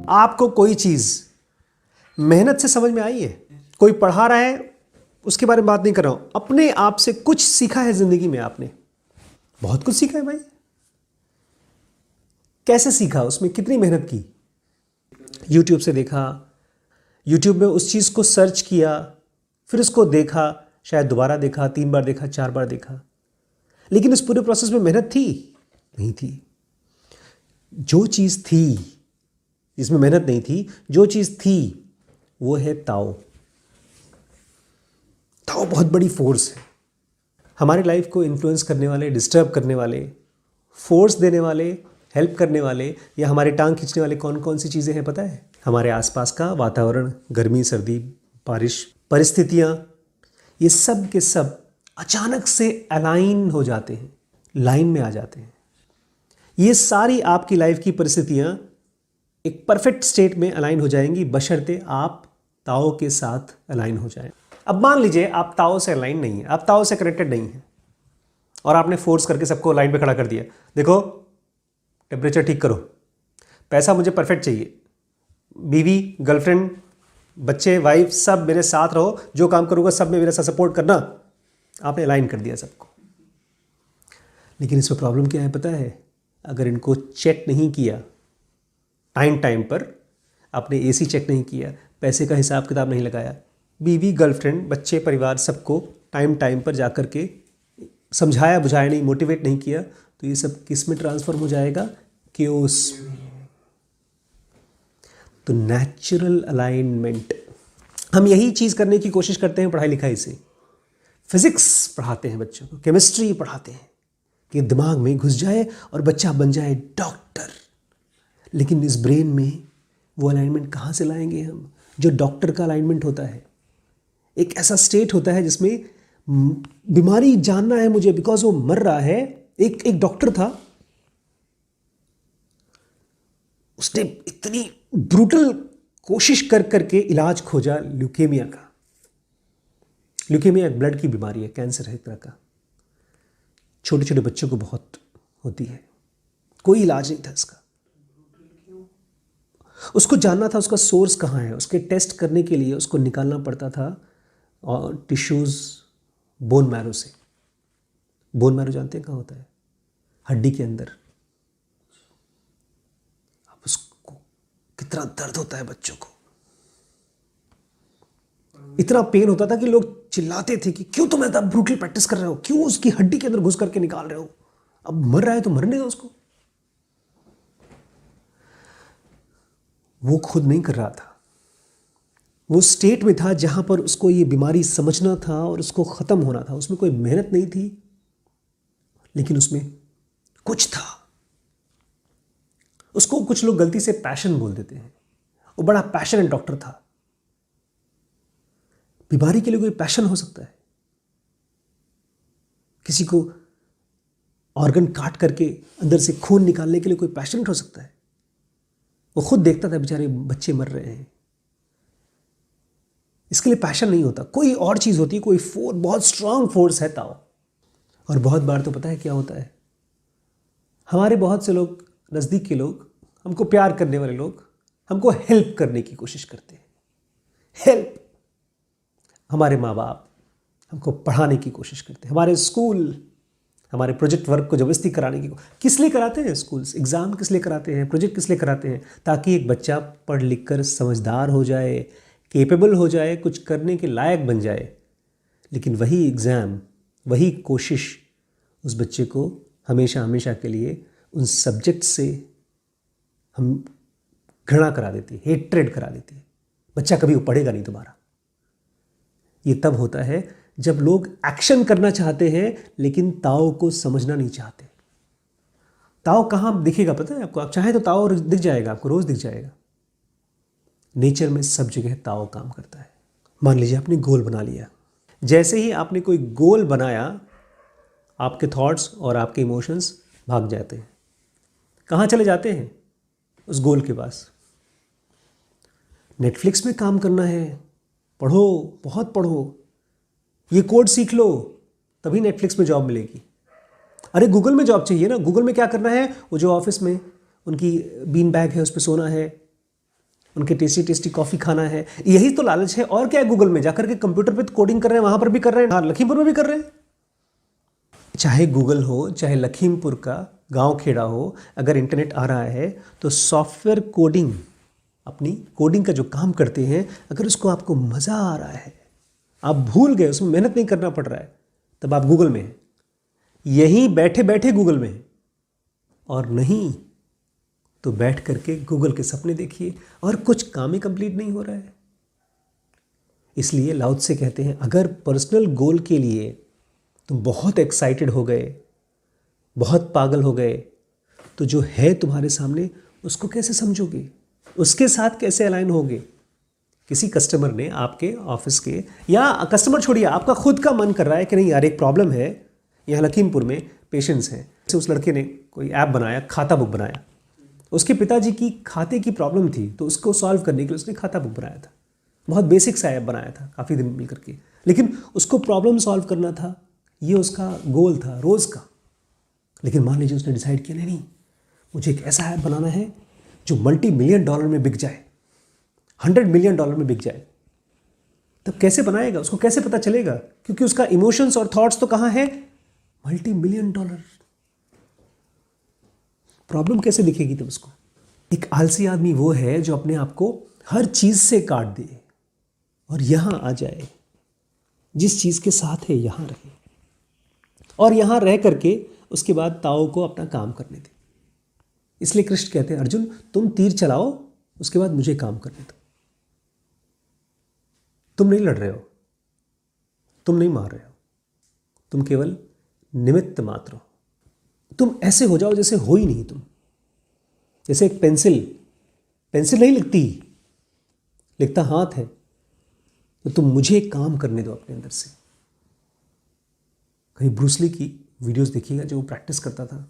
आपको कोई चीज़ मेहनत से समझ में आई है? कोई पढ़ा रहा है उसके बारे में बात नहीं कर रहा हूं, अपने आप से कुछ सीखा है जिंदगी में? आपने बहुत कुछ सीखा है भाई। कैसे सीखा? उसमें कितनी मेहनत की? यूट्यूब से देखा, यूट्यूब में उस चीज़ को सर्च किया, फिर उसको देखा, शायद दोबारा देखा, 3 बार देखा, 4 बार देखा, लेकिन इस पूरे प्रोसेस में मेहनत थी? नहीं थी। जो चीज़ थी जिसमें मेहनत नहीं थी, जो चीज़ थी वो है ताओ। ताओ बहुत बड़ी फोर्स है, हमारी लाइफ को इन्फ्लुएंस करने वाले, डिस्टर्ब करने वाले, फोर्स देने वाले, हेल्प करने वाले या हमारे टांग खींचने वाले कौन कौन सी चीज़ें हैं पता है? हमारे आसपास का वातावरण, गर्मी, सर्दी, बारिश, परिस्थितियाँ, ये सब के सब अचानक से अलाइन हो जाते हैं, लाइन में आ जाते हैं। ये सारी आपकी लाइफ की परिस्थितियाँ एक परफेक्ट स्टेट में अलाइन हो जाएंगी बशर्ते आप ताओ के साथ अलाइन हो जाएं। अब मान लीजिए आप ताओ से अलाइन नहीं है, आप ताओ से कनेक्टेड नहीं है और आपने फोर्स करके सबको लाइन पे खड़ा कर दिया। देखो टेम्परेचर ठीक करो, पैसा मुझे परफेक्ट चाहिए, बीवी, गर्लफ्रेंड, बच्चे, वाइफ सब मेरे साथ रहो, जो काम करूँगा सब में मेरे साथ सपोर्ट करना। आपने अलाइन कर दिया सबको। लेकिन इसमें प्रॉब्लम क्या है पता है? अगर इनको चेक नहीं किया टाइम टाइम पर, आपने एसी चेक नहीं किया, पैसे का हिसाब किताब नहीं लगाया, बीवी, गर्लफ्रेंड, बच्चे, परिवार सबको टाइम टाइम पर जाकर के समझाया बुझाया नहीं, मोटिवेट नहीं किया, तो ये सब किस में ट्रांसफॉर्म हो जाएगा? केओस में। तो नेचुरल अलाइनमेंट, हम यही चीज़ करने की कोशिश करते हैं पढ़ाई लिखाई से। फिजिक्स पढ़ाते हैं बच्चों को, केमिस्ट्री पढ़ाते हैं कि दिमाग में घुस जाए और बच्चा बन जाए डॉक्टर। लेकिन इस ब्रेन में वो अलाइनमेंट कहाँ से लाएंगे हम? जो डॉक्टर का अलाइनमेंट होता है, एक ऐसा स्टेट होता है जिसमें बीमारी जानना है मुझे बिकॉज वो मर रहा है। एक डॉक्टर था, उसने इतनी ब्रूटल कोशिश कर करके इलाज खोजा ल्यूकेमिया का। ल्यूकेमिया एक ब्लड की बीमारी है, कैंसर है एक तरह का, छोटे छोटे बच्चों को बहुत होती है, कोई इलाज नहीं था इसका। उसको जानना था उसका सोर्स कहाँ है, उसके टेस्ट करने के लिए उसको निकालना पड़ता था और टिश्यूज़ बोन मैरो से। बोन मैरो जानते हैं कहाँ होता है? हड्डी के अंदर। अब उसको कितना दर्द होता है बच्चों को, इतना पेन होता था कि लोग चिल्लाते थे कि क्यों तुम ऐसा ब्रूटल प्रैक्टिस कर रहे हो, क्यों उसकी हड्डी के अंदर घुस करके निकाल रहे हो, अब मर रहा है तो मरने दो उसको। वो खुद नहीं कर रहा था, वो स्टेट में था जहां पर उसको ये बीमारी समझना था और उसको ख़त्म होना था। उसमें कोई मेहनत नहीं थी, लेकिन उसमें कुछ था। उसको कुछ लोग गलती से पैशन बोल देते हैं। वो बड़ा पैशनेट डॉक्टर था। बीमारी के लिए कोई पैशन हो सकता है? किसी को ऑर्गन काट करके अंदर से खून निकालने के लिए कोई पैशनेट हो सकता है? वो खुद देखता था बेचारे बच्चे मर रहे हैं, इसके लिए पैशन नहीं होता, कोई और चीज़ होती है, कोई बहुत स्ट्रांग फोर्स है ताओ। और बहुत बार तो पता है क्या होता है, हमारे बहुत से लोग, नज़दीक के लोग, हमको प्यार करने वाले लोग हमको हेल्प करने की कोशिश करते हैं। हेल्प, हमारे माँ बाप हमको पढ़ाने की कोशिश करते हैं, हमारे स्कूल हमारे प्रोजेक्ट वर्क को जबरदस्ती कराने की। किस लिए कराते हैं स्कूल्स? एग्ज़ाम किस लिए कराते हैं, प्रोजेक्ट किस लिए कराते हैं? ताकि एक बच्चा पढ़ लिख कर समझदार हो जाए, केपेबल हो जाए, कुछ करने के लायक बन जाए। लेकिन वही एग्ज़ाम, वही कोशिश उस बच्चे को हमेशा हमेशा के लिए उन सब्जेक्ट से हम घृणा करा देती है, हेट्रेड करा देती है। बच्चा कभी वो पढ़ेगा नहीं दोबारा। ये तब होता है जब लोग एक्शन करना चाहते हैं लेकिन ताओ को समझना नहीं चाहते। ताओ कहाँ दिखेगा पता है आपको? आप चाहे तो ताओ दिख जाएगा आपको, रोज़ दिख जाएगा। नेचर में सब जगह ताओ काम करता है। मान लीजिए आपने गोल बना लिया, जैसे ही आपने कोई गोल बनाया, आपके थॉट्स और आपके इमोशंस भाग जाते हैं। कहाँ चले जाते हैं? उस गोल के पास। नेटफ्लिक्स में काम करना है, पढ़ो, बहुत पढ़ो, ये कोड सीख लो, तभी नेटफ्लिक्स में जॉब मिलेगी। अरे गूगल में जॉब चाहिए ना, गूगल में क्या करना है? वो जो ऑफिस में उनकी बीन बैग है उस पर सोना है, उनके टेस्टी टेस्टी कॉफ़ी खाना है, यही तो लालच है। और क्या है, गूगल में जाकर के कंप्यूटर पे कोडिंग कर रहे हैं, वहाँ पर भी कर रहे हैं, हाँ लखीमपुर में भी कर रहे हैं। चाहे गूगल हो, चाहे लखीमपुर का गांव खेड़ा हो, अगर इंटरनेट आ रहा है तो सॉफ्टवेयर कोडिंग, अपनी कोडिंग का जो काम करते हैं, अगर उसको आपको मज़ा आ रहा है, आप भूल गए, उसमें मेहनत नहीं करना पड़ रहा है, तब आप गूगल में हैं, यहीं बैठे बैठे गूगल में हैं। और नहीं तो बैठ करके गूगल के सपने देखिए और कुछ काम ही कंप्लीट नहीं हो रहा है। इसलिए लाओ त्से कहते हैं, अगर पर्सनल गोल के लिए तुम बहुत एक्साइटेड हो गए, बहुत पागल हो गए, तो जो है तुम्हारे सामने उसको कैसे समझोगे, उसके साथ कैसे अलाइन होगे। किसी कस्टमर ने आपके ऑफिस के, या कस्टमर छोड़िए, आपका खुद का मन कर रहा है कि नहीं यार एक प्रॉब्लम है, यहाँ लखीमपुर में पेशेंट्स हैं, उस लड़के ने कोई ऐप बनाया, खाता बुक बनाया, उसके पिताजी की खाते की प्रॉब्लम थी, तो उसको सॉल्व करने के लिए उसने खाता बुक बनाया था। बहुत बेसिक सा ऐप बनाया था, काफ़ी दिन मिल करके, लेकिन उसको प्रॉब्लम सॉल्व करना था, ये उसका गोल था रोज़ का। लेकिन मान लीजिए उसने डिसाइड किया, नहीं मुझे एक ऐसा ऐप बनाना है जो $multi-million में बिक जाए, $100 million में बिक जाए। तब कैसे बनाएगा, उसको कैसे पता चलेगा, क्योंकि उसका इमोशंस और थॉट्स तो कहाँ है, $multi-million। प्रॉब्लम कैसे दिखेगी तब उसको। एक आलसी आदमी वो है जो अपने आप को हर चीज़ से काट दे और यहाँ आ जाए, जिस चीज़ के साथ है यहाँ रहे, और यहाँ रह करके उसके बाद ताओ को अपना काम करने दे। इसलिए कृष्ण कहते हैं, अर्जुन तुम तीर चलाओ, उसके बाद मुझे काम करने दो। तुम नहीं लड़ रहे हो, तुम नहीं मार रहे हो, तुम केवल निमित्त मात्र हो। तुम ऐसे हो जाओ जैसे हो ही नहीं तुम। जैसे एक पेंसिल नहीं लिखती, लिखता हाथ है, तो तुम मुझे काम करने दो अपने अंदर से। कहीं ब्रूस ली की वीडियोस देखिएगा, जो वो प्रैक्टिस करता था,